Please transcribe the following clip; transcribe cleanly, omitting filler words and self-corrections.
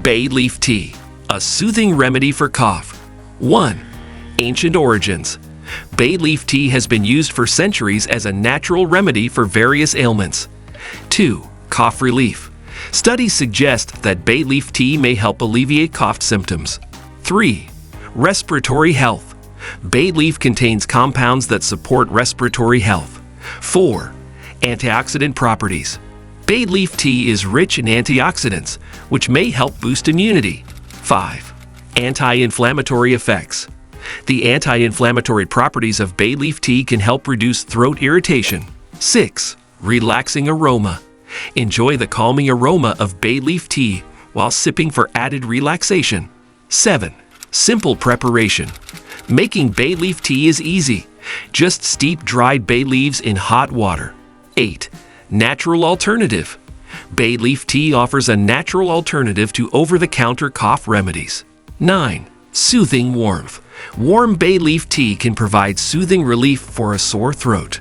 Bay leaf tea, a soothing remedy for cough. 1. Ancient origins. Bay leaf tea has been used for centuries as a natural remedy for various ailments. 2. Cough relief. Studies suggest that bay leaf tea may help alleviate cough symptoms. 3. Respiratory health. Bay leaf contains compounds that support respiratory health. 4. Antioxidant properties. Bay leaf tea is rich in antioxidants, which may help boost immunity. 5. Anti-inflammatory effects. The anti-inflammatory properties of bay leaf tea can help reduce throat irritation. 6. Relaxing aroma. Enjoy the calming aroma of bay leaf tea while sipping for added relaxation. 7. Simple preparation. Making bay leaf tea is easy. Just steep dried bay leaves in hot water. 8. Natural alternative. Bay leaf tea offers a natural alternative to over-the-counter cough remedies. 9. Soothing warmth. Warm bay leaf tea can provide soothing relief for a sore throat.